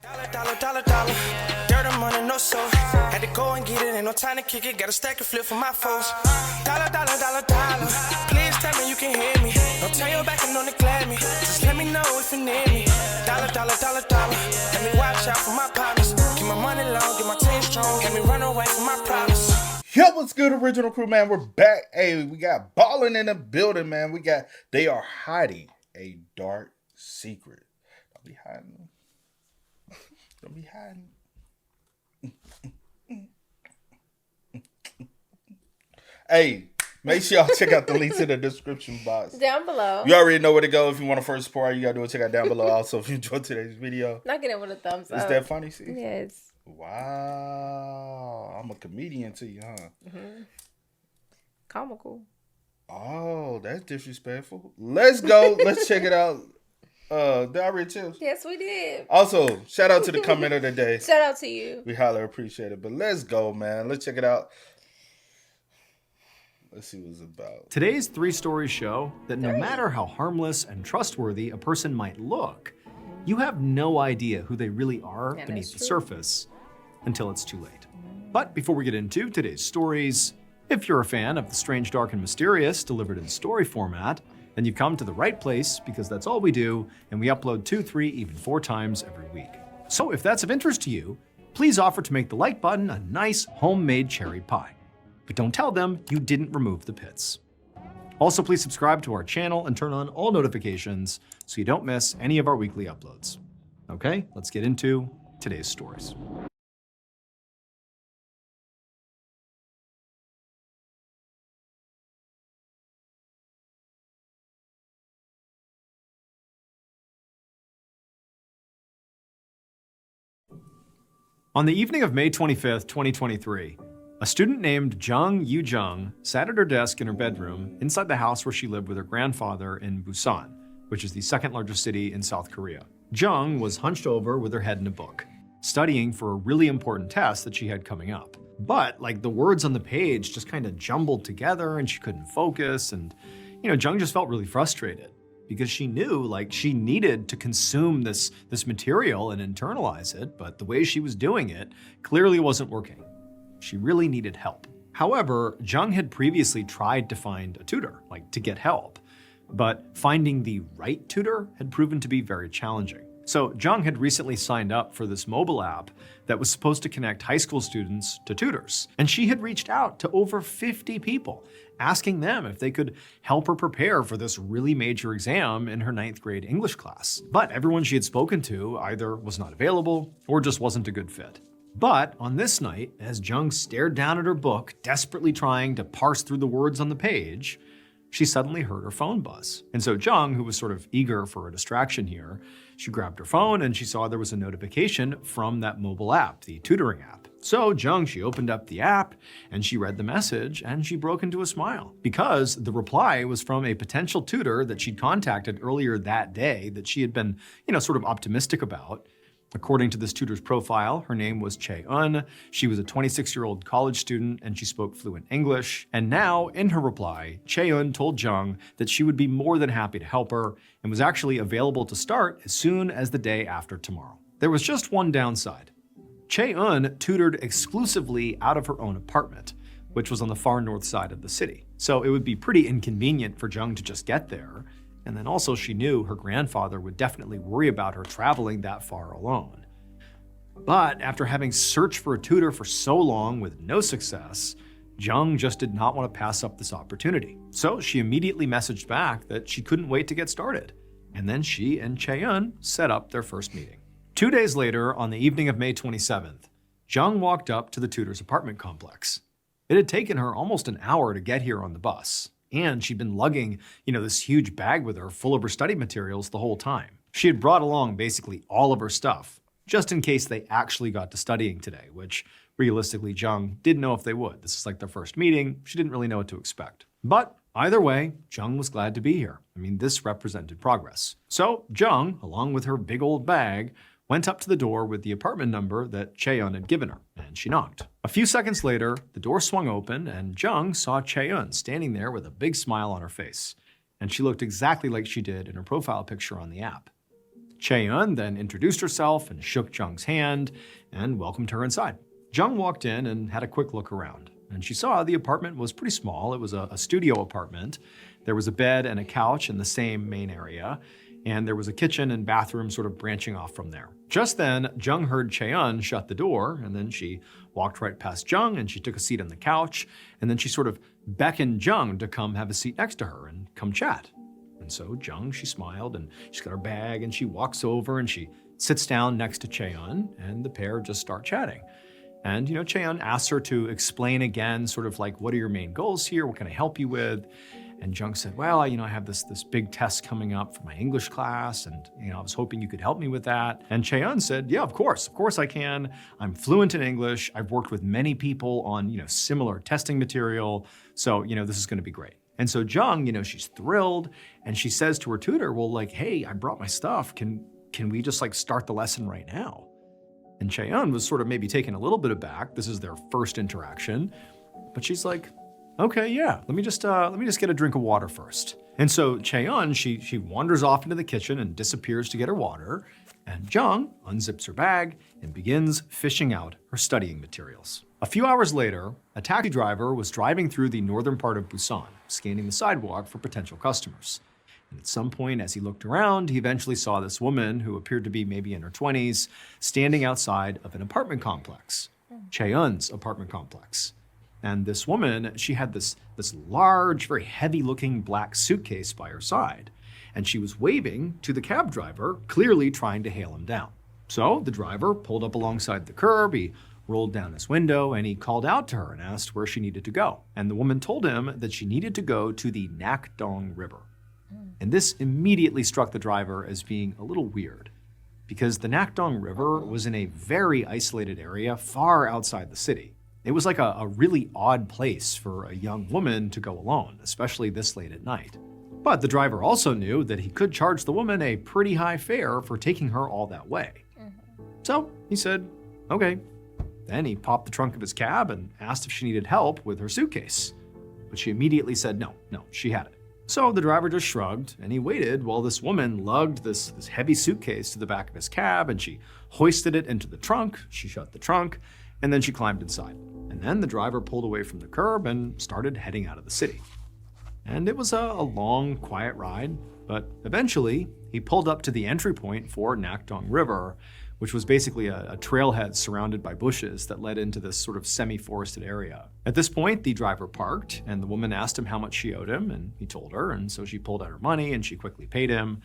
Dollar. Dirt and money, no soul. Had to go and get it, ain't no time to kick it. Got a stack of flip for my foes. Dollar. Please tell me you can hear me. Don't turn your back and don't neglect me. Just let me know if you need me. Dollar. Let me watch out for my partners. Keep my money long, get my team strong. Let me run away from my problems. Yo, what's good, original crew, man? We're back. Hey, we got Ballin' in the building, man. They are hiding a dark secret. Don't be hiding. Don't be hiding. Hey, make sure y'all check out the links in the description box. Down below. You already know where to go if you want to first support. You got to do it. Check out down below. Also, if you enjoyed today's video. Knock it in with a thumbs up. Is that funny, see? Yes. Wow. I'm a comedian to you, huh? Mm-hmm. Comical. Oh, that's disrespectful. Let's go. Let's check it out. Did I read tips? Yes, we did. Also, shout out to the comment of the day. Shout out to you. We highly appreciate it. But let's go, man. Let's check it out. Let's see what it's about. Today's 3 stories show that no matter how harmless and trustworthy a person might look, you have no idea who they really are beneath the surface until it's too late. But before we get into today's stories, if you're a fan of the strange, dark, and mysterious delivered in story format, then you've come to the right place because that's all we do, and we upload 2, 3, even 4 times every week. So if that's of interest to you, please offer to make the like button a nice homemade cherry pie. But don't tell them you didn't remove the pits. Also, please subscribe to our channel and turn on all notifications so you don't miss any of our weekly uploads. Okay, let's get into today's stories. On the evening of May 25th, 2023, a student named Jung Yoo-jung sat at her desk in her bedroom inside the house where she lived with her grandfather in Busan, which is the second largest city in South Korea. Jung was hunched over with her head in a book, studying for a really important test that she had coming up. But the words on the page just kind of jumbled together and she couldn't focus, and Jung just felt really frustrated because she knew she needed to consume this material and internalize it, but the way she was doing it clearly wasn't working. She really needed help. However, Jung had previously tried to find a tutor, to get help, but finding the right tutor had proven to be very challenging. So Jung had recently signed up for this mobile app that was supposed to connect high school students to tutors. And she had reached out to over 50 people, asking them if they could help her prepare for this really major exam in her 9th grade English class. But everyone she had spoken to either was not available or just wasn't a good fit. But on this night, as Jung stared down at her book, desperately trying to parse through the words on the page, she suddenly heard her phone buzz. And so Jung, who was sort of eager for a distraction here, she grabbed her phone and she saw there was a notification from that mobile app, the tutoring app. So Jung, she opened up the app and she read the message and she broke into a smile because the reply was from a potential tutor that she'd contacted earlier that day that she had been, sort of optimistic about. According to this tutor's profile, her name was Chae-eun. She was a 26-year-old college student and she spoke fluent English. And now, in her reply, Chae-eun told Jung that she would be more than happy to help her and was actually available to start as soon as the day after tomorrow. There was just one downside. Chae-eun tutored exclusively out of her own apartment, which was on the far north side of the city. So it would be pretty inconvenient for Jung to just get there. And then also she knew her grandfather would definitely worry about her traveling that far alone. But after having searched for a tutor for so long with no success, Jung just did not want to pass up this opportunity. So she immediately messaged back that she couldn't wait to get started. And then she and Chae-eun set up their first meeting. 2 days later, on the evening of May 27th, Jung walked up to the tutor's apartment complex. It had taken her almost an hour to get here on the bus. And she'd been lugging, this huge bag with her full of her study materials the whole time. She had brought along basically all of her stuff, just in case they actually got to studying today, which realistically Jung didn't know if they would. This is their first meeting. She didn't really know what to expect. But either way, Jung was glad to be here. This represented progress. So Jung, along with her big old bag, went up to the door with the apartment number that Chae-eun had given her, and she knocked. A few seconds later, the door swung open, and Jung saw Chae-eun standing there with a big smile on her face. And she looked exactly like she did in her profile picture on the app. Chae-eun then introduced herself and shook Jung's hand and welcomed her inside. Jung walked in and had a quick look around, and she saw the apartment was pretty small. It was a studio apartment. There was a bed and a couch in the same main area, and there was a kitchen and bathroom sort of branching off from there. Just then, Jung heard Chae-eun shut the door, and then she walked right past Jung and she took a seat on the couch, and then she sort of beckoned Jung to come have a seat next to her and come chat. And so Jung, she smiled and she's got her bag and she walks over and she sits down next to Chae-eun, and the pair just start chatting. And, Chae-eun asks her to explain again, sort of like, what are your main goals here? What can I help you with? And Jung said, well, I have this big test coming up for my English class, and, I was hoping you could help me with that. And Chae-eun said, yeah, of course I can. I'm fluent in English. I've worked with many people on, similar testing material. So, this is gonna be great. And so Jung, she's thrilled, and she says to her tutor, well, like, hey, I brought my stuff. Can we just start the lesson right now? And Chae-eun was sort of maybe taken a little bit aback. This is their first interaction, but she's like, okay, yeah, let me just get a drink of water first. And so Chae-eun, she wanders off into the kitchen and disappears to get her water, and Jung unzips her bag and begins fishing out her studying materials. A few hours later, a taxi driver was driving through the northern part of Busan, scanning the sidewalk for potential customers. And at some point, as he looked around, he eventually saw this woman, who appeared to be maybe in her 20s, standing outside of an apartment complex, Chae-eun's apartment complex. And this woman, she had this large, very heavy-looking black suitcase by her side, and she was waving to the cab driver, clearly trying to hail him down. So the driver pulled up alongside the curb, he rolled down his window, and he called out to her and asked where she needed to go. And the woman told him that she needed to go to the Nakdong River. And this immediately struck the driver as being a little weird, because the Nakdong River was in a very isolated area far outside the city. It was like a really odd place for a young woman to go alone, especially this late at night. But the driver also knew that he could charge the woman a pretty high fare for taking her all that way. So he said, okay. Then he popped the trunk of his cab and asked if she needed help with her suitcase. But she immediately said no, she had it. So the driver just shrugged, and he waited while this woman lugged this heavy suitcase to the back of his cab, and she hoisted it into the trunk, she shut the trunk, and then she climbed inside. And then the driver pulled away from the curb and started heading out of the city. And it was a long, quiet ride, but eventually he pulled up to the entry point for Nakdong River, which was basically a trailhead surrounded by bushes that led into this sort of semi-forested area. At this point, the driver parked, and the woman asked him how much she owed him, and he told her, and so she pulled out her money and she quickly paid him.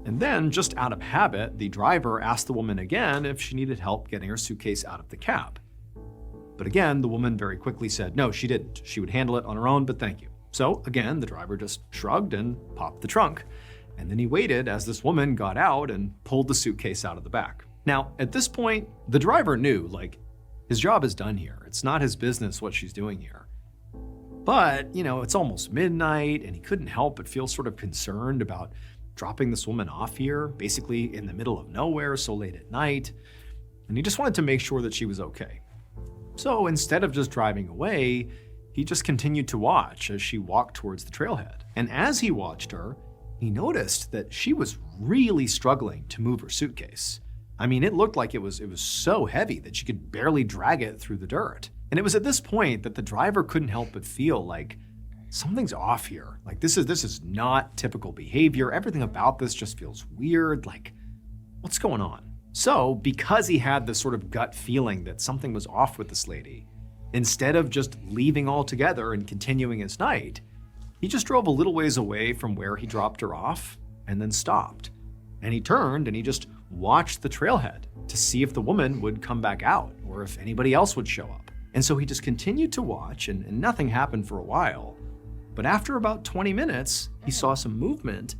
And then, just out of habit, the driver asked the woman again if she needed help getting her suitcase out of the cab. But again, the woman very quickly said no, she didn't. She would handle it on her own, but thank you. So again, the driver just shrugged and popped the trunk. And then he waited as this woman got out and pulled the suitcase out of the back. Now, at this point, the driver knew, his job is done here. It's not his business what she's doing here. But, it's almost midnight, and he couldn't help but feel sort of concerned about dropping this woman off here, basically in the middle of nowhere so late at night. And he just wanted to make sure that she was okay. So instead of just driving away, he just continued to watch as she walked towards the trailhead. And as he watched her, he noticed that she was really struggling to move her suitcase. I mean, it looked like it was so heavy that she could barely drag it through the dirt. And it was at this point that the driver couldn't help but feel like something's off here. This is not typical behavior. Everything about this just feels weird. What's going on? So, because he had this sort of gut feeling that something was off with this lady, instead of just leaving altogether and continuing his night, he just drove a little ways away from where he dropped her off and then stopped. And he turned and he just watched the trailhead to see if the woman would come back out or if anybody else would show up. And so he just continued to watch, and nothing happened for a while. But after about 20 minutes, he saw some movement,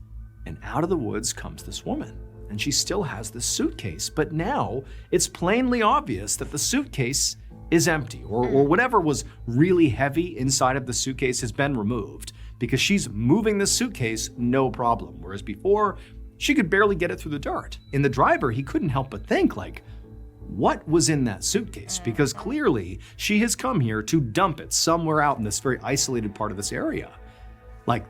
and out of the woods comes this woman. And she still has this suitcase, but now it's plainly obvious that the suitcase is empty, or whatever was really heavy inside of the suitcase has been removed, because she's moving the suitcase no problem, whereas before, she could barely get it through the dirt. In the driver, he couldn't help but think, what was in that suitcase? Because clearly, she has come here to dump it somewhere out in this very isolated part of this area.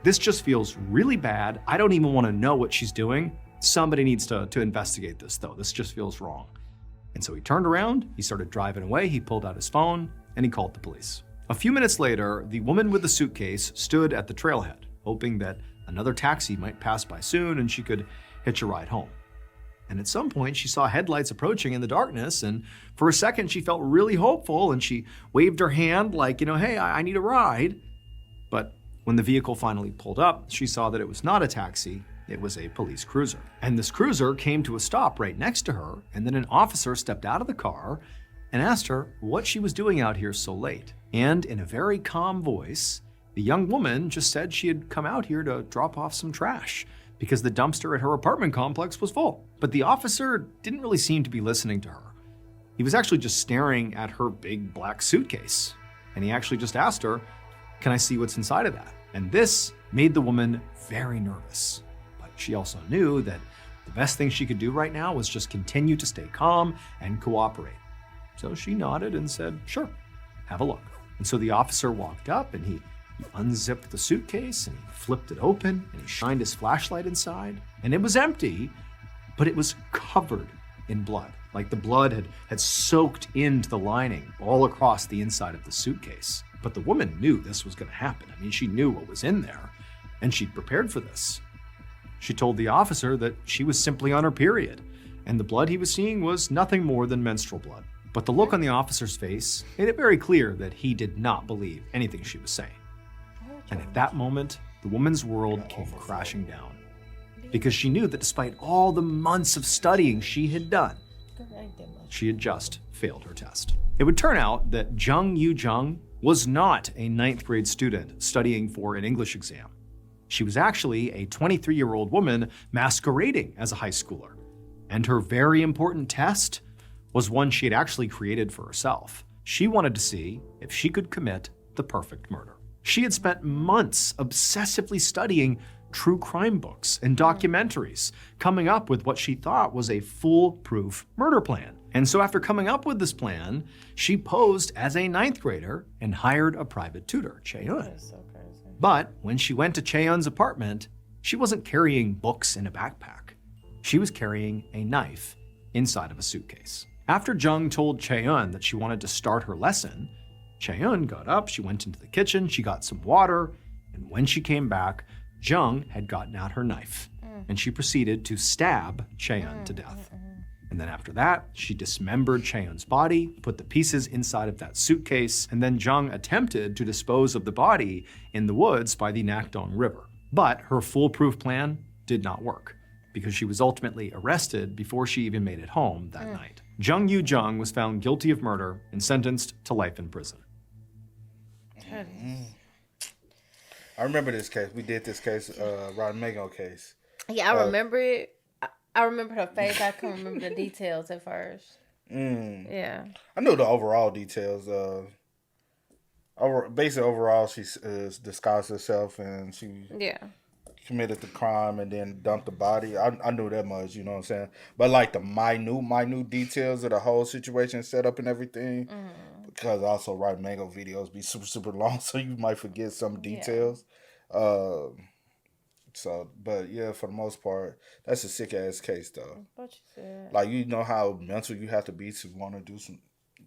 This just feels really bad. I don't even want to know what she's doing. somebody needs to investigate this though. This just feels wrong. And so he turned around, he started driving away, he pulled out his phone, and he called the police. A few minutes later, the woman with the suitcase stood at the trailhead, hoping that another taxi might pass by soon and she could hitch a ride home. And at some point, she saw headlights approaching in the darkness, and for a second, she felt really hopeful, and she waved her hand like, hey, I need a ride. But when the vehicle finally pulled up, she saw that it was not a taxi, it was a police cruiser. And this cruiser came to a stop right next to her, and then an officer stepped out of the car and asked her what she was doing out here so late. And in a very calm voice, the young woman just said she had come out here to drop off some trash because the dumpster at her apartment complex was full. But the officer didn't really seem to be listening to her. He was actually just staring at her big black suitcase. And he actually just asked her, "Can I see what's inside of that?" And this made the woman very nervous. But she also knew that the best thing she could do right now was just continue to stay calm and cooperate. So she nodded and said, "Sure, have a look." And so the officer walked up and he unzipped the suitcase and he flipped it open and he shined his flashlight inside. And it was empty, but it was covered in blood. Like the blood had soaked into the lining all across the inside of the suitcase. But the woman knew this was going to happen. I mean, she knew what was in there and she'd prepared for this. She told the officer that she was simply on her period and the blood he was seeing was nothing more than menstrual blood. But the look on the officer's face made it very clear that he did not believe anything she was saying. And at that moment, the woman's world came crashing down because she knew that despite all the months of studying she had done, she had just failed her test. It would turn out that Jung Yu-jung was not a 9th grade student studying for an English exam. She was actually a 23-year-old woman masquerading as a high schooler. And her very important test was one she had actually created for herself. She wanted to see if she could commit the perfect murder. She had spent months obsessively studying true crime books and documentaries, coming up with what she thought was a foolproof murder plan. And so after coming up with this plan, she posed as a 9th grader and hired a private tutor, Chae-eun. So crazy. But when she went to Chae-eun's apartment, she wasn't carrying books in a backpack. She was carrying a knife inside of a suitcase. After Jung told Chae-eun that she wanted to start her lesson, Chae-eun got up, she went into the kitchen, she got some water, and when she came back, Jung had gotten out her knife, and she proceeded to stab Chae-eun to death. And then after that, she dismembered Chae-eun's body, put the pieces inside of that suitcase, and then Jung attempted to dispose of the body in the woods by the Nakdong River. But her foolproof plan did not work, because she was ultimately arrested before she even made it home that night. Jung Yu-jung was found guilty of murder and sentenced to life in prison. I remember this case. We did this case, Rodney Mago case. Yeah, I remember it. I remember her face. I couldn't remember the details at first. Yeah. I knew the overall details. Basically, overall, she disguised herself and she committed the crime and then dumped the body. I knew that much, you know what I'm saying? But like the minute details of the whole situation set up and everything, because also Rodney Mago videos be super, super long, so you might forget some details. But yeah, for the most part, that's a sick ass case though. What you said. Like, you know how mental you have to be to want to do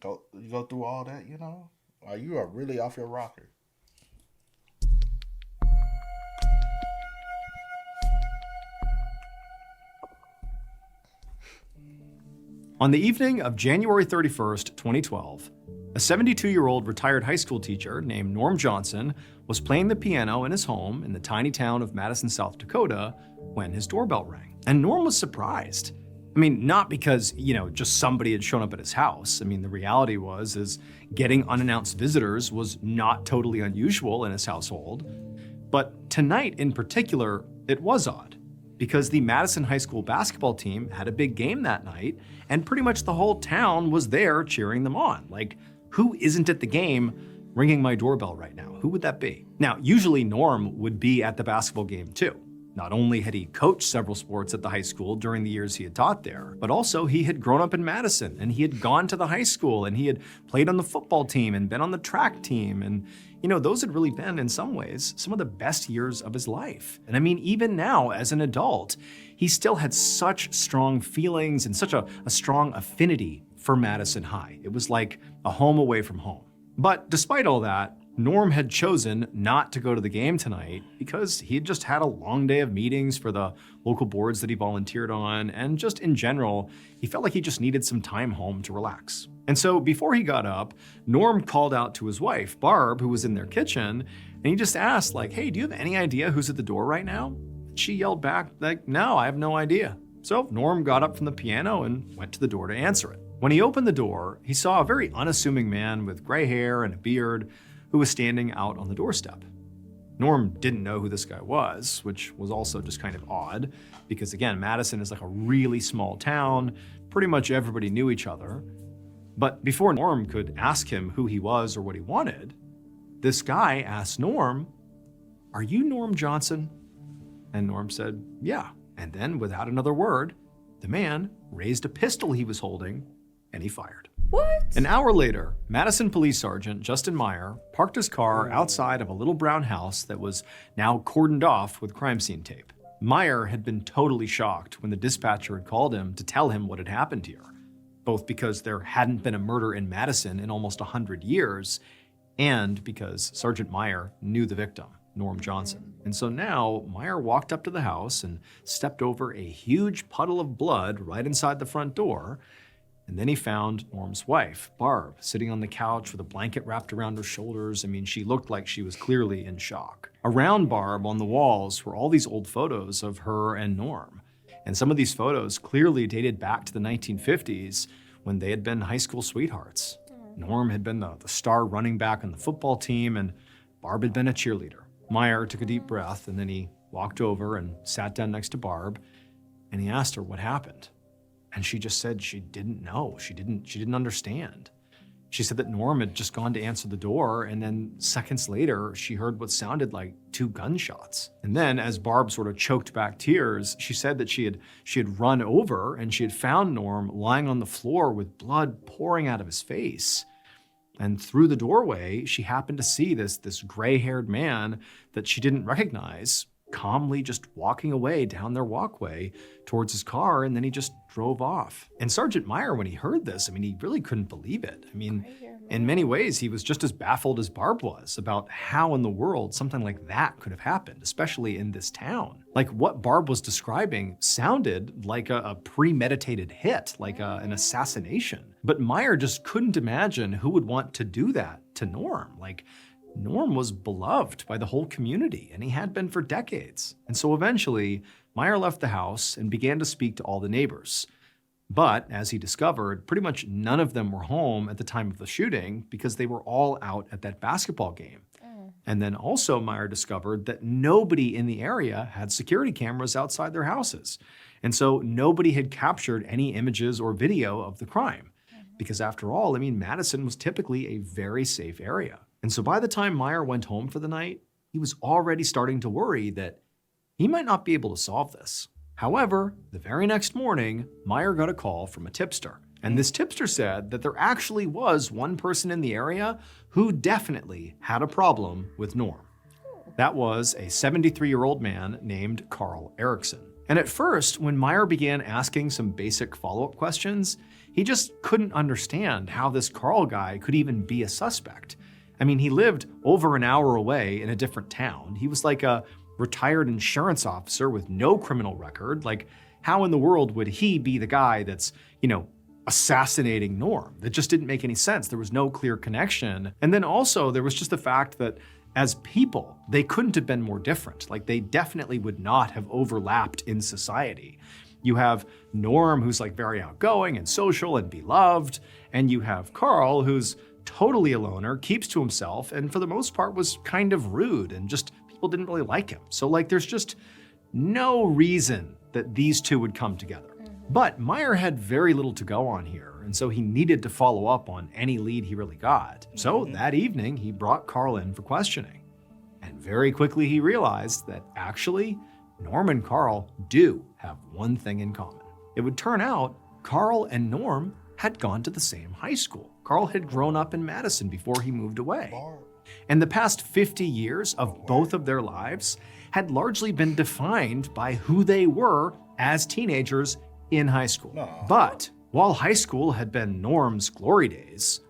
go through all that, you know? Like, you are really off your rocker. On the evening of January 31st, 2012, a 72-year-old retired high school teacher named Norm Johnson was playing the piano in his home in the tiny town of Madison, South Dakota, when his doorbell rang. And Norm was surprised. I mean, not because, just somebody had shown up at his house. I mean, the reality is getting unannounced visitors was not totally unusual in his household. But tonight in particular, it was odd, because the Madison High School basketball team had a big game that night, and pretty much the whole town was there cheering them on. Like, who isn't at the game ringing my doorbell right now? Who would that be? Now, usually Norm would be at the basketball game too, Not only had he coached several sports at the high school during the years he had taught there, but also he had grown up in Madison and he had gone to the high school and he had played on the football team and been on the track team. And, those had really been, in some ways, some of the best years of his life. And I mean, even now, as an adult, he still had such strong feelings and such a strong affinity for Madison High. It was like a home away from home. But despite all that, Norm had chosen not to go to the game tonight because he had just had a long day of meetings for the local boards that he volunteered on, and just in general, he felt like he just needed some time home to relax. And so before he got up, Norm called out to his wife, Barb, who was in their kitchen, and he just asked, like, "Hey, do you have any idea who's at the door right now?" She yelled back, like, "No, I have no idea." So Norm got up from the piano and went to the door to answer it. When he opened the door, he saw a very unassuming man with gray hair and a beard who was standing out on the doorstep. Norm didn't know who this guy was, which was also just kind of odd, because again, Madison is like a really small town. Pretty much everybody knew each other. But before Norm could ask him who he was or what he wanted, this guy asked Norm, "Are you Norm Johnson?" And Norm said, "Yeah." And then, without another word, the man raised a pistol he was holding and he fired. What? An hour later, Madison Police Sergeant Justin Meyer parked his car outside of a little brown house that was now cordoned off with crime scene tape. Meyer had been totally shocked when the dispatcher had called him to tell him what had happened here, both because there hadn't been a murder in Madison in almost 100 years, and because Sergeant Meyer knew the victim, Norm Johnson. And so now, Meyer walked up to the house and stepped over a huge puddle of blood right inside the front door. And then he found Norm's wife, Barb, sitting on the couch with a blanket wrapped around her shoulders. I mean, she looked like she was clearly in shock. Around Barb on the walls were all these old photos of her and Norm. And some of these photos clearly dated back to the 1950s when they had been high school sweethearts. Norm had been the star running back on the football team, and Barb had been a cheerleader. Meyer took a deep breath, and then he walked over and sat down next to Barb, and he asked her what happened. And she just said she didn't know. She didn't understand. She said that Norm had just gone to answer the door, and then seconds later, she heard what sounded like 2 gunshots. And then, as Barb sort of choked back tears, she said that she had run over and she had found Norm lying on the floor with blood pouring out of his face. And through the doorway, she happened to see this gray-haired man that she didn't recognize calmly just walking away down their walkway towards his car, and then he just drove off. And Sergeant Meyer, when he heard this, I mean, he really couldn't believe it. I mean, in many ways, he was just as baffled as Barb was about how in the world something like that could have happened, especially in this town. Like, what Barb was describing sounded like a premeditated hit, like an assassination. But Meyer just couldn't imagine who would want to do that to Norm. Like, Norm was beloved by the whole community, and he had been for decades. And so eventually, Meyer left the house and began to speak to all the neighbors. But as he discovered, pretty much none of them were home at the time of the shooting because they were all out at that basketball game. And then also Meyer discovered that nobody in the area had security cameras outside their houses. And so nobody had captured any images or video of the crime. Because after all, I mean, Madison was typically a very safe area. And so by the time Meyer went home for the night, he was already starting to worry that he might not be able to solve this. However, the very next morning, Meyer got a call from a tipster. And this tipster said that there actually was one person in the area who definitely had a problem with Norm. That was a 73-year-old man named Carl Erickson. And at first, when Meyer began asking some basic follow-up questions, he just couldn't understand how this Carl guy could even be a suspect. I mean, he lived over an hour away in a different town. He was like a retired insurance officer with no criminal record. Like, how in the world would he be the guy that's, assassinating Norm? That just didn't make any sense. There was no clear connection. And then also there was just the fact that as people, they couldn't have been more different. Like, they definitely would not have overlapped in society. You have Norm, who's like very outgoing and social and beloved. And you have Carl, who's totally a loner, keeps to himself, and for the most part was kind of rude and just people didn't really like him. So like, there's just no reason that these two would come together. But Meyer had very little to go on here, and so he needed to follow up on any lead he really got. So that evening, he brought Carl in for questioning. And very quickly he realized that actually, Norm and Carl do have one thing in common. It would turn out Carl and Norm had gone to the same high school. Carl had grown up in Madison before he moved away. And the past 50 years of both of their lives had largely been defined by who they were as teenagers in high school. But while high school had been Norm's glory days,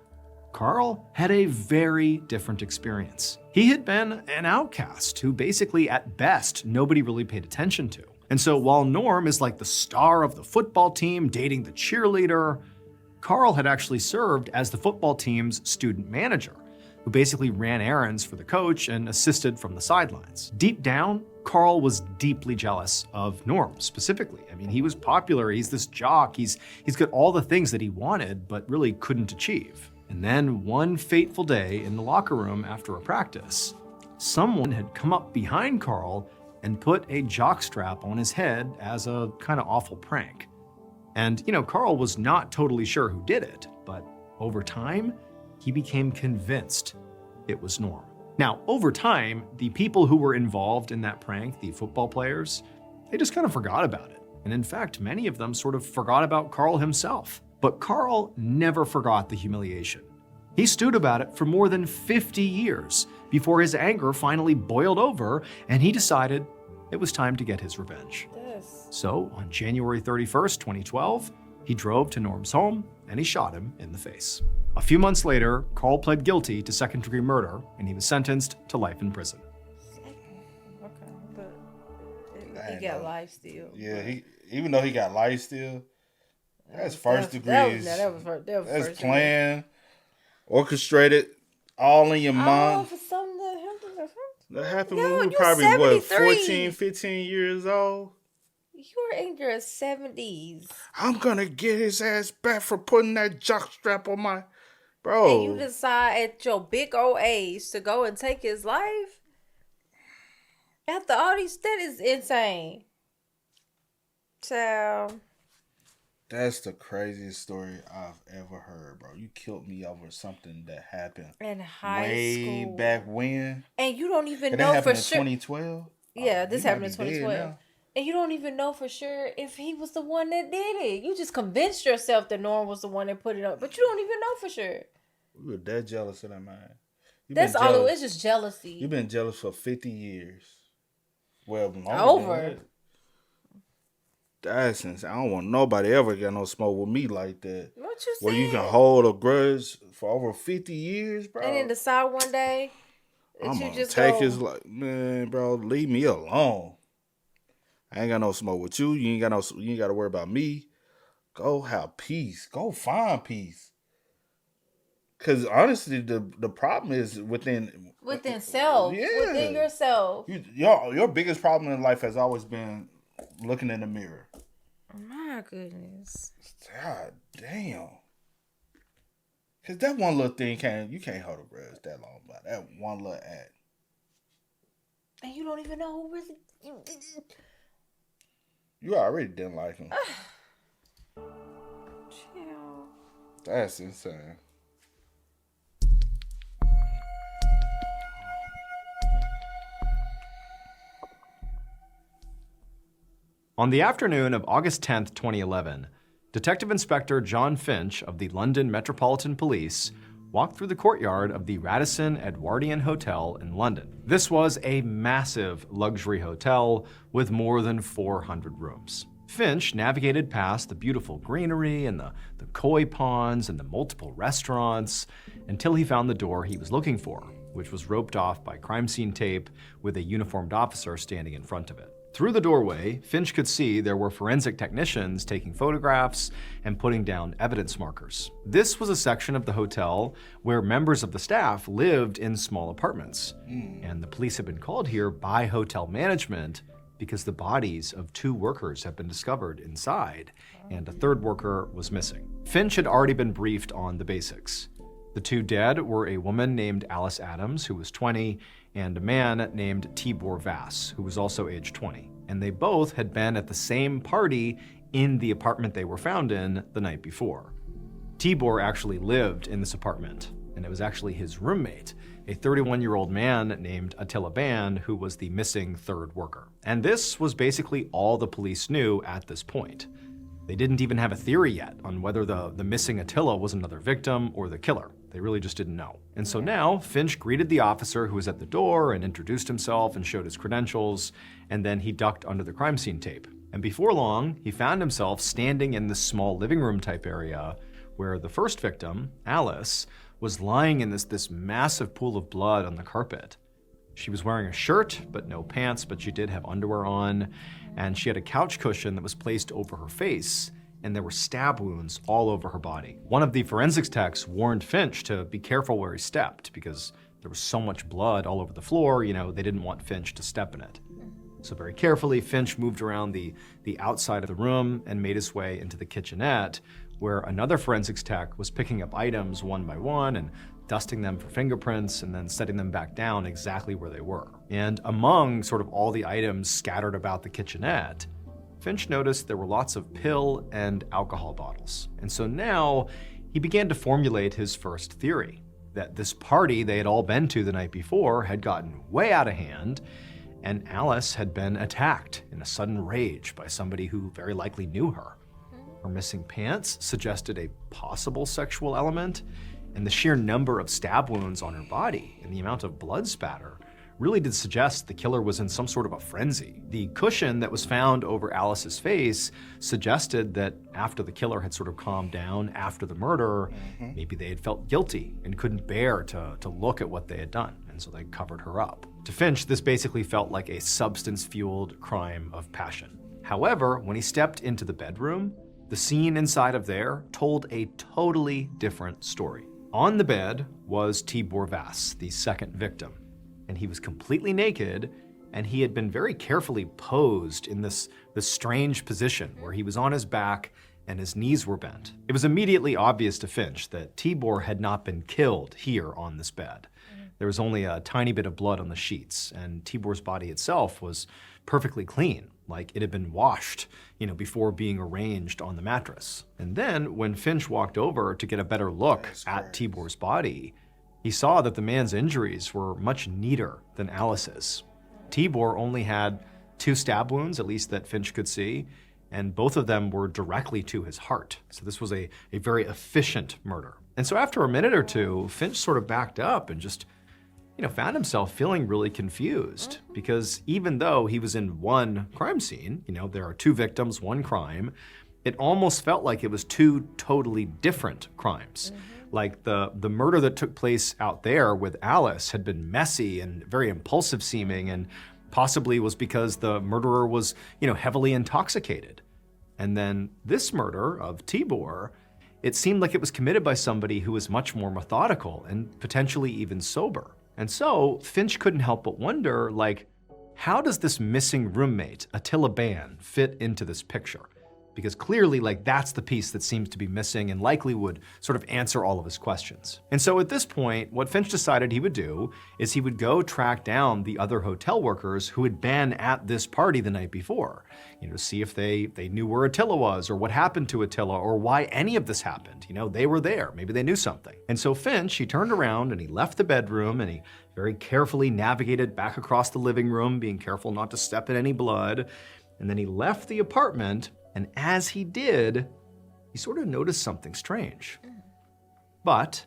Carl had a very different experience. He had been an outcast who basically, at best, nobody really paid attention to. And so while Norm is like the star of the football team dating the cheerleader, Carl had actually served as the football team's student manager, who basically ran errands for the coach and assisted from the sidelines. Deep down, Carl was deeply jealous of Norm specifically. I mean, he was popular, he's this jock, he's got all the things that he wanted but really couldn't achieve. And then one fateful day in the locker room after a practice, someone had come up behind Carl and put a jockstrap on his head as a kind of awful prank. And, Carl was not totally sure who did it, but over time, he became convinced it was Norm. Now, over time, the people who were involved in that prank, the football players, they just kind of forgot about it. And in fact, many of them sort of forgot about Carl himself. But Carl never forgot the humiliation. He stewed about it for more than 50 years before his anger finally boiled over and he decided it was time to get his revenge. So on January 31st, 2012, he drove to Norm's home and he shot him in the face. A few months later, Carl pled guilty to second-degree murder and he was sentenced to life in prison. Okay, but he got life still. Yeah, even though he got life still, that's first degrees. That was that's planned, orchestrated, all in your mind. For something that happened when we were probably, 14, 15 years old? You were in your 70s. I'm gonna get his ass back for putting that jockstrap on my... Bro. And you decide at your big old age to go and take his life? After all these... That is insane. Child. That's the craziest story I've ever heard, bro. You killed me over something that happened in high way school. Back when. And you don't even and know that for happened sure. In 2012. Yeah, this happened in 2012. And you don't even know for sure if he was the one that did it. You just convinced yourself that Norm was the one that put it up, but you don't even know for sure. We were that jealous of that man. That's all it is, just jealousy. You've been jealous for 50 years. Well, over. That's insane. I don't want nobody ever get no smoke with me like that. What you where saying? you can hold a grudge for over 50 years, bro. And then decide one day that I'm you gonna just take go, his like, man, bro, leave me alone. I ain't got no smoke with you. You ain't got to worry about me. Go have peace. Go find peace. Cause honestly, the problem is within self. Yeah. Within yourself. Your biggest problem in life has always been looking in the mirror. My goodness. God damn. Cause that one little thing you can't hold a grudge that long about that one little act. And you don't even know who really. You already didn't like him. Chill. That's insane. On the afternoon of August 10th, 2011, Detective Inspector John Finch of the London Metropolitan Police walked through the courtyard of the Radisson Edwardian Hotel in London. This was a massive luxury hotel with more than 400 rooms. Finch navigated past the beautiful greenery and the koi ponds and the multiple restaurants until he found the door he was looking for, which was roped off by crime scene tape with a uniformed officer standing in front of it. Through the doorway, Finch could see there were forensic technicians taking photographs and putting down evidence markers. This was a section of the hotel where members of the staff lived in small apartments. And the police had been called here by hotel management because the bodies of 2 workers had been discovered inside, and a 3rd worker was missing. Finch had already been briefed on the basics. The 2 dead were a woman named Alice Adams, who was 20, and a man named Tibor Vass, who was also age 20. And they both had been at the same party in the apartment they were found in the night before. Tibor actually lived in this apartment, and it was actually his roommate, a 31-year-old man named Attila Band, who was the missing third worker. And this was basically all the police knew at this point. They didn't even have a theory yet on whether the missing Attila was another victim or the killer. They really just didn't know. And so now Finch greeted the officer who was at the door and introduced himself and showed his credentials, and then he ducked under the crime scene tape. And before long, he found himself standing in this small living room type area where the first victim, Alice, was lying in this massive pool of blood on the carpet. She was wearing a shirt, but no pants, but she did have underwear on, and she had a couch cushion that was placed over her face, and there were stab wounds all over her body. One of the forensics techs warned Finch to be careful where he stepped because there was so much blood all over the floor, they didn't want Finch to step in it. So very carefully, Finch moved around the outside of the room and made his way into the kitchenette, where another forensics tech was picking up items one by one and dusting them for fingerprints and then setting them back down exactly where they were. And among sort of all the items scattered about the kitchenette, Finch noticed there were lots of pill and alcohol bottles. And so now he began to formulate his first theory, that this party they had all been to the night before had gotten way out of hand, and Alice had been attacked in a sudden rage by somebody who very likely knew her. Her missing pants suggested a possible sexual element, and the sheer number of stab wounds on her body and the amount of blood spatter really did suggest the killer was in some sort of a frenzy. The cushion that was found over Alice's face suggested that after the killer had sort of calmed down after the murder, maybe they had felt guilty and couldn't bear to look at what they had done, and so they covered her up. To Finch, this basically felt like a substance-fueled crime of passion. However, when he stepped into the bedroom, the scene inside of there told a totally different story. On the bed was Tibor Vass, the second victim, and he was completely naked, and he had been very carefully posed in this strange position where he was on his back and his knees were bent. It was immediately obvious to Finch that Tibor had not been killed here on this bed. There was only a tiny bit of blood on the sheets, and Tibor's body itself was perfectly clean, like it had been washed, before being arranged on the mattress. And then when Finch walked over to get a better look at Tibor's body, he saw that the man's injuries were much neater than Alice's. Tibor only had 2 stab wounds, at least that Finch could see, and both of them were directly to his heart. So this was a very efficient murder. And so after a minute or two, Finch sort of backed up and just found himself feeling really confused, because even though he was in one crime scene, there are 2 victims, 1 crime, it almost felt like it was 2 totally different crimes. Like the murder that took place out there with Alice had been messy and very impulsive seeming, and possibly was because the murderer was, heavily intoxicated. And then this murder of Tibor, it seemed like it was committed by somebody who was much more methodical and potentially even sober. And so Finch couldn't help but wonder, how does this missing roommate, Attila Band, fit into this picture? Because clearly, that's the piece that seems to be missing and likely would sort of answer all of his questions. And so at this point, what Finch decided he would do is he would go track down the other hotel workers who had been at this party the night before, to see if they knew where Attila was or what happened to Attila or why any of this happened. They were there. Maybe they knew something. And so Finch, he turned around and he left the bedroom and he very carefully navigated back across the living room, being careful not to step in any blood. And then he left the apartment. And as he did, he sort of noticed something strange. But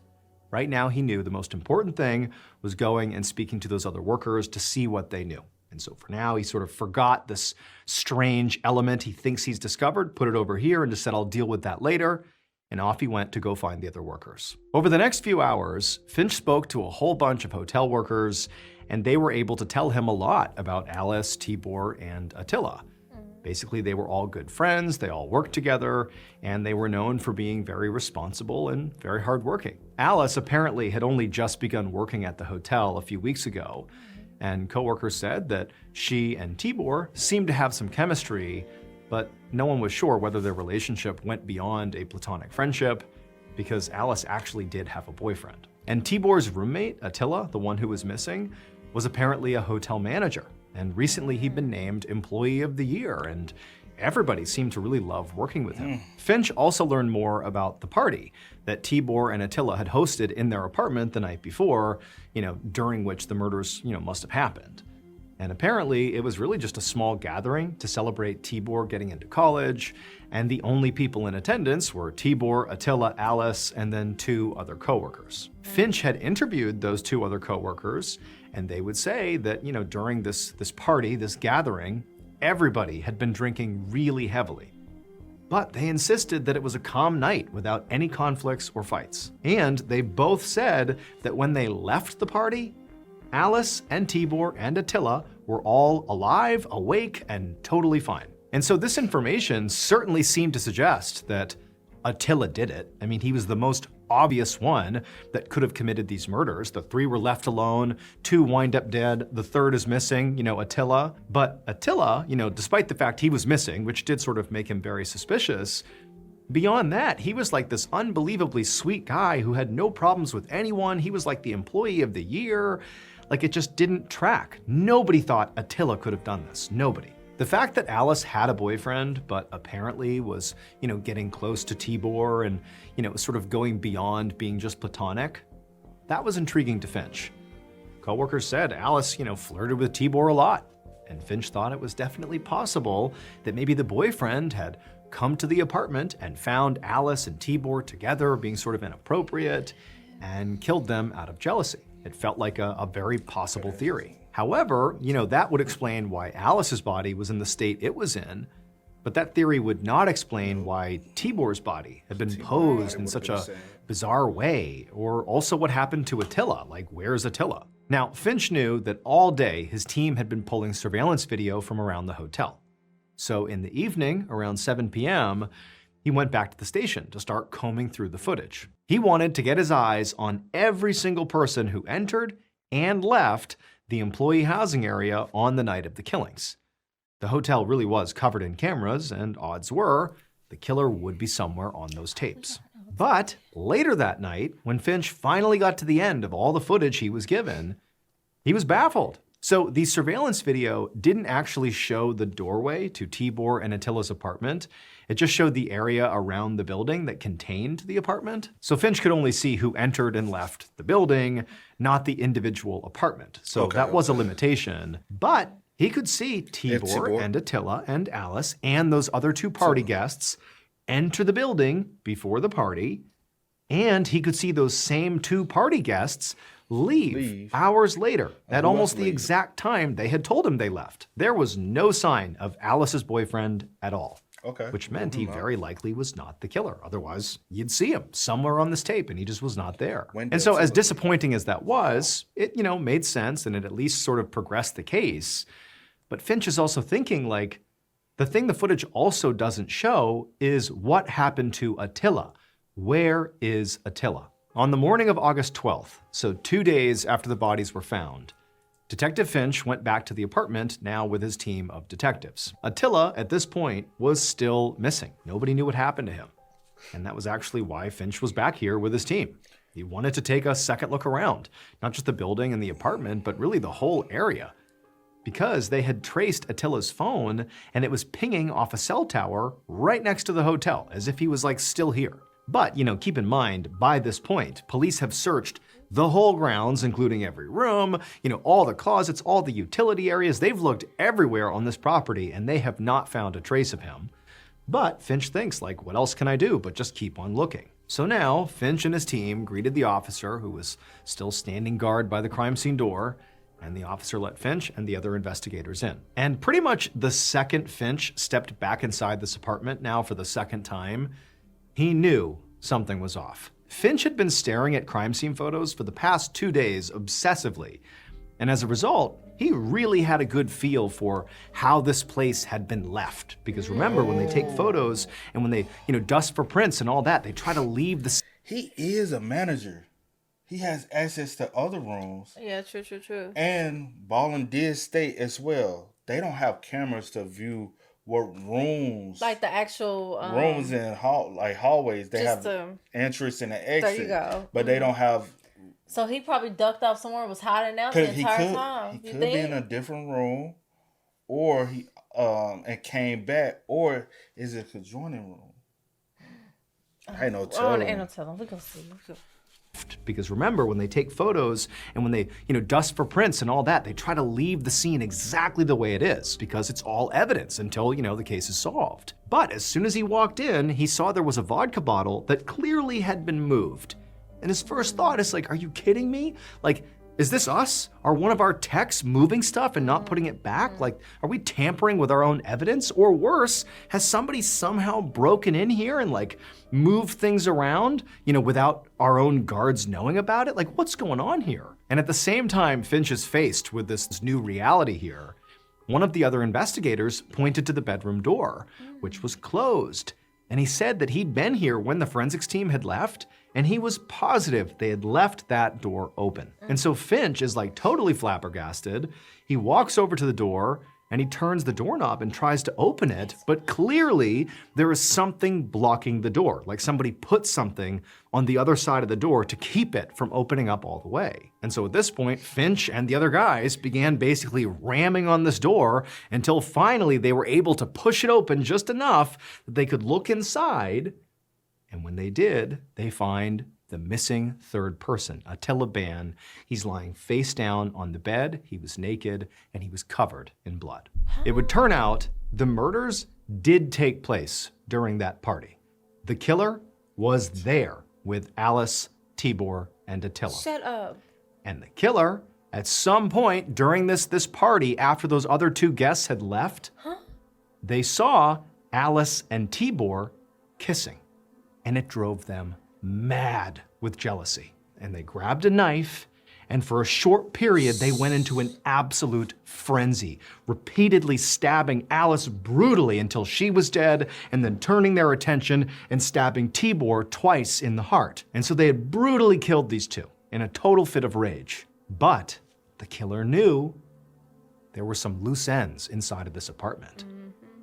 right now he knew the most important thing was going and speaking to those other workers to see what they knew. And so for now, he sort of forgot this strange element he thinks he's discovered, put it over here, and just said, I'll deal with that later. And off he went to go find the other workers. Over the next few hours, Finch spoke to a whole bunch of hotel workers, and they were able to tell him a lot about Alice, Tibor, and Attila. Basically, they were all good friends, they all worked together, and they were known for being very responsible and very hardworking. Alice apparently had only just begun working at the hotel a few weeks ago, and coworkers said that she and Tibor seemed to have some chemistry, but no one was sure whether their relationship went beyond a platonic friendship, because Alice actually did have a boyfriend. And Tibor's roommate, Attila, the one who was missing, was apparently a hotel manager. And recently he'd been named Employee of the Year, and everybody seemed to really love working with him. Finch also learned more about the party that Tibor and Attila had hosted in their apartment the night before, during which the murders, must have happened. And apparently, it was really just a small gathering to celebrate Tibor getting into college, and the only people in attendance were Tibor, Attila, Alice, and then 2 other coworkers. Finch had interviewed those 2 other coworkers, and they would say that, during this party, this gathering, everybody had been drinking really heavily. But they insisted that it was a calm night without any conflicts or fights. And they both said that when they left the party, Alice and Tibor and Attila were all alive, awake, and totally fine. And so this information certainly seemed to suggest that Attila did it. I mean, he was the most obvious one that could have committed these murders. The 3 were left alone, 2 wind up dead, the 3rd is missing, Attila. But Attila, despite the fact he was missing, which did sort of make him very suspicious, beyond that, he was like this unbelievably sweet guy who had no problems with anyone. He was like the employee of the year. Like, it just didn't track. Nobody thought Attila could have done this. Nobody. The fact that Alice had a boyfriend, but apparently was, getting close to Tibor and, sort of going beyond being just platonic, that was intriguing to Finch. Coworkers said Alice, flirted with Tibor a lot, and Finch thought it was definitely possible that maybe the boyfriend had come to the apartment and found Alice and Tibor together being sort of inappropriate and killed them out of jealousy. It felt like a very possible theory. However, that would explain why Alice's body was in the state it was in, but that theory would not explain why Tibor's body had been posed in such a bizarre way, or also what happened to Attila, like where's Attila? Now, Finch knew that all day his team had been pulling surveillance video from around the hotel. So in the evening, around 7 p.m., he went back to the station to start combing through the footage. He wanted to get his eyes on every single person who entered and left the employee housing area on the night of the killings. The hotel really was covered in cameras, and odds were the killer would be somewhere on those tapes. But later that night, when Finch finally got to the end of all the footage he was given, he was baffled. So the surveillance video didn't actually show the doorway to Tibor and Attila's apartment. It just showed the area around the building that contained the apartment. So Finch could only see who entered and left the building, not the individual apartment. So that was a limitation. But he could see Tibor and Attila and Alice and those other 2 party guests enter the building before the party. And he could see those same 2 party guests leave hours later at almost the exact time they had told him they left. There was no sign of Alice's boyfriend at all. Which meant he very likely was not the killer. Otherwise, you'd see him somewhere on this tape and he just was not there. And so as disappointing as that was, it, made sense and it at least sort of progressed the case. But Finch is also thinking, like, the thing the footage also doesn't show is what happened to Attila. Where is Attila? On the morning of August 12th, so 2 days after the bodies were found, Detective Finch went back to the apartment, now with his team of detectives. Attila, at this point, was still missing. Nobody knew what happened to him. And that was actually why Finch was back here with his team. He wanted to take a second look around, not just the building and the apartment, but really the whole area. Because they had traced Attila's phone, and it was pinging off a cell tower right next to the hotel, as if he was like still here. But, keep in mind, by this point, police have searched the whole grounds, including every room, all the closets, all the utility areas. They've looked everywhere on this property and they have not found a trace of him. But Finch thinks, like, what else can I do but just keep on looking? So now Finch and his team greeted the officer, who was still standing guard by the crime scene door, and the officer let Finch and the other investigators in. And pretty much the second Finch stepped back inside this apartment, now for the second time, he knew something was off. Finch had been staring at crime scene photos for the past 2 days obsessively, and as a result, he really had a good feel for how this place had been left. Because remember, when they take photos and when they, dust for prints and all that, they try to leave the... He is a manager. He has access to other rooms. Yeah, true. And Ballin did state as well, they don't have cameras to view what rooms, like the actual rooms and hallways. They have entrance and an exit. There you go. But they don't have. So he probably ducked off somewhere, was hiding out the entire time. He could be in a different room, or he and came back, or is it a conjoining room? Ain't no Oh, telling. ain't no telling. We gonna see. Because remember, when they take photos and when they, dust for prints and all that, they try to leave the scene exactly the way it is because it's all evidence until, the case is solved. But as soon as he walked in, he saw there was a vodka bottle that clearly had been moved. And his first thought is like, are you kidding me? Like, is this us? Are one of our techs moving stuff and not putting it back? Like, are we tampering with our own evidence? Or worse, has somebody somehow broken in here and like moved things around, without our own guards knowing about it? Like, what's going on here? And at the same time, Finch is faced with this new reality here. One of the other investigators pointed to the bedroom door, which was closed. And he said that he'd been here when the forensics team had left, and he was positive they had left that door open. And so Finch is like totally flabbergasted. He walks over to the door and he turns the doorknob and tries to open it, but clearly there is something blocking the door, like somebody put something on the other side of the door to keep it from opening up all the way. And so at this point, Finch and the other guys began basically ramming on this door until finally they were able to push it open just enough that they could look inside. And when they did, they find the missing third person, Attila Ban. He's lying face down on the bed, he was naked, and he was covered in blood. It would turn out the murders did take place during that party. The killer was there with Alice, Tibor, and Attila. Shut up. And the killer, at some point during this party, after those other two guests had left, they saw Alice and Tibor kissing. And it drove them mad with jealousy. And they grabbed a knife, and for a short period, they went into an absolute frenzy, repeatedly stabbing Alice brutally until she was dead, and then turning their attention and stabbing Tibor twice in the heart. And so they had brutally killed these two in a total fit of rage. But the killer knew there were some loose ends inside of this apartment.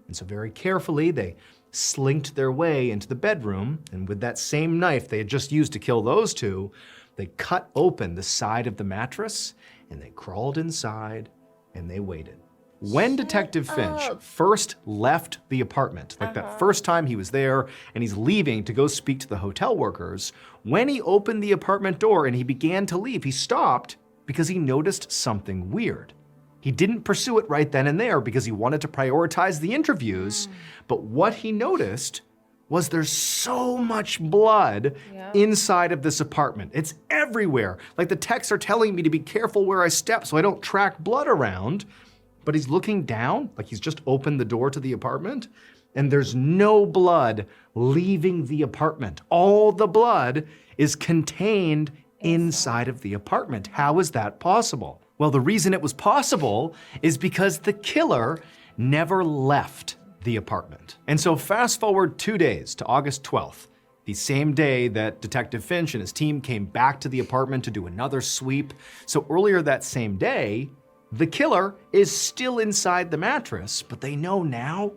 And so very carefully, they slinked their way into the bedroom, and with that same knife they had just used to kill those two, they cut open the side of the mattress, and they crawled inside, and they waited. When Detective Finch first left the apartment, like that first time he was there, and he's leaving to go speak to the hotel workers, when he opened the apartment door and he began to leave, he stopped because he noticed something weird. He didn't pursue it right then and there because he wanted to prioritize the interviews, but what he noticed was there's so much blood inside of this apartment. It's everywhere. Like the techs are telling me to be careful where I step so I don't track blood around, but he's looking down, like he's just opened the door to the apartment, and there's no blood leaving the apartment. All the blood is contained inside of the apartment. How is that possible? Well, the reason it was possible is because the killer never left the apartment. And so fast forward 2 days to August 12th, the same day that Detective Finch and his team came back to the apartment to do another sweep. So earlier that same day, the killer is still inside the mattress, but they know now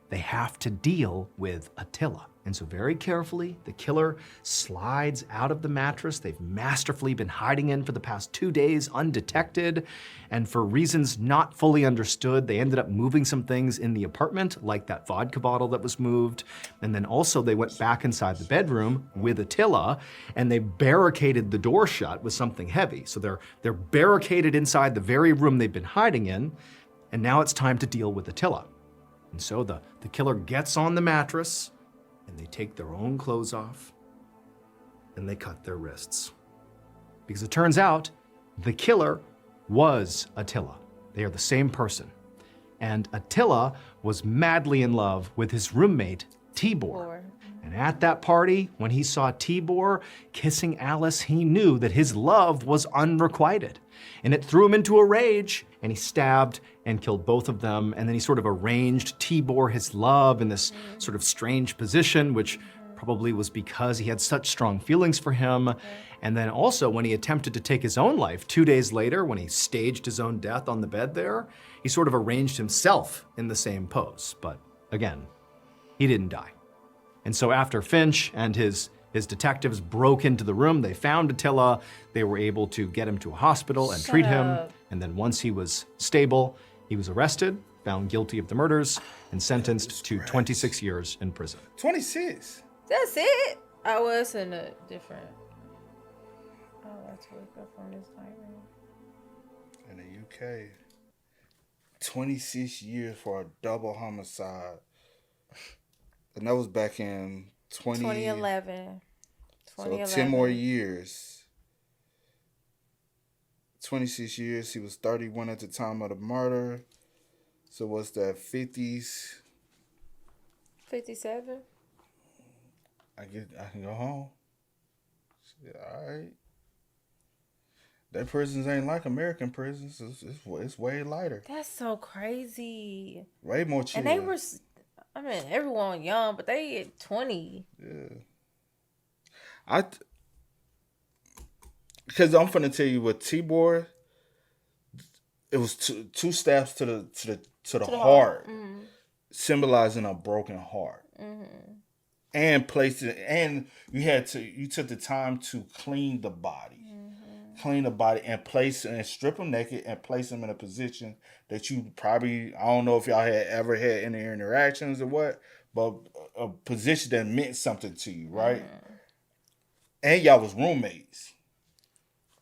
they have to deal with Attila. And so very carefully, the killer slides out of the mattress they've masterfully been hiding in for the past 2 days undetected. And for reasons not fully understood, they ended up moving some things in the apartment, like that vodka bottle that was moved. And then also they went back inside the bedroom with Attila, and they barricaded the door shut with something heavy. So they're barricaded inside the very room they've been hiding in, and now it's time to deal with Attila. And so the killer gets on the mattress, and they take their own clothes off, and they cut their wrists. Because it turns out the killer was Attila. They are the same person. And Attila was madly in love with his roommate, Tibor. And at that party, when he saw Tibor kissing Alice, he knew that his love was unrequited. And it threw him into a rage, and he stabbed and killed both of them. And then he sort of arranged Tibor, his love, in this sort of strange position, which probably was because he had such strong feelings for him. And then also when he attempted to take his own life 2 days later, when he staged his own death on the bed there, he sort of arranged himself in the same pose. But again, he didn't die. And so after Finch and his detectives broke into the room, they found Attila, they were able to get him to a hospital and treat him. And then once he was stable, he was arrested found guilty of the murders and sentenced to 26 years in prison. 26. That's it. I was in a different. Oh, let's wake up on this nightmare. In the UK. 26 years for a double homicide. And that was back in 2011. So 10 more years. 26 years. He was 31 at the time of the murder. So what's that, 50s? 57. I can go home. Shit, all right. Their prisons ain't like American prisons. It's way lighter. That's so crazy. Way more chill. And they were, I mean, everyone young, but they at 20. Yeah. Because I'm finna tell you with T-Boy, it was two stabs to the heart, symbolizing a broken heart. And placed it, and you took the time to clean the body. Clean the body and place and strip them naked and place them in a position that you probably, I don't know if y'all had ever had any interactions or what, but a position that meant something to you, right? And y'all was roommates.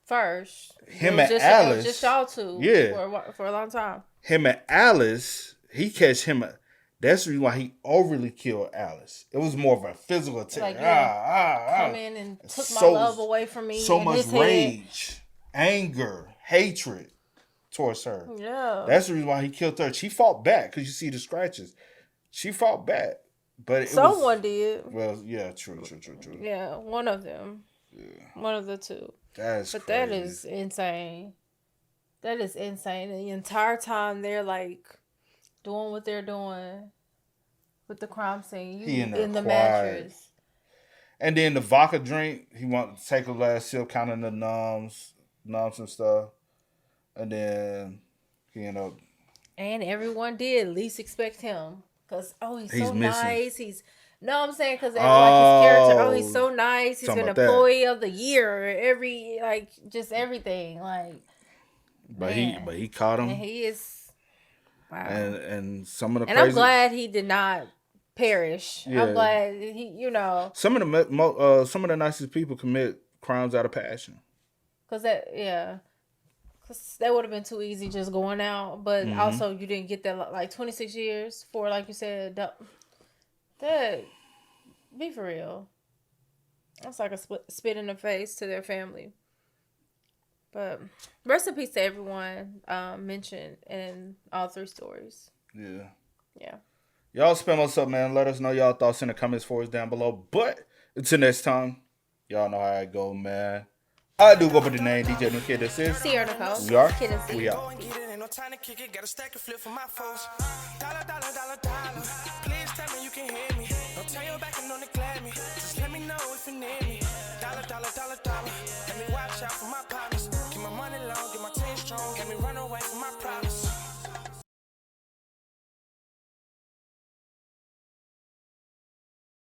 First. Him and Alice. It was just y'all two. Yeah. For a long time. Him and Alice, he catch him. That's the reason why he overly killed Alice. It was more of a physical attack. Like, come in and took my love away from me. So much rage, anger, hatred towards her. Yeah. That's the reason why he killed her. She fought back because you see the scratches. She fought back. But someone did. Well, yeah, true. Yeah, one of them. Yeah. One of the two. But crazy. That is insane. That is insane. The entire time they're like doing what they're doing with the crime scene. In the mattress. And then the vodka drink, he wanted to take a last sip, counting the numbs and stuff. And then he ended up. And everyone did least expect him. Because, he's so missing. Nice. I'm saying because they like his character. He's so nice. He's been employee of the year. Just everything. But he caught him. And he is. Wow. And some of the I'm glad he did not perish. Yeah. I'm glad he, some of the nicest people commit crimes out of passion. Because that would have been too easy just going out. But also you didn't get that 26 years for, like you said, that be for real. That's like a spit in the face to their family. But rest in peace to everyone mentioned in all three stories. Yeah. Y'all spam us up, man. Let us know y'all thoughts in the comments for us down below. But until next time, y'all know how I go, man. I do go by the name DJ New Kid. This is Cee Reacts To They. We are. Kid and Cee. We out. Time to kick it, got a stack of flip for my folks. Dollar. Please tell me you can hear me. Don't turn your back and on the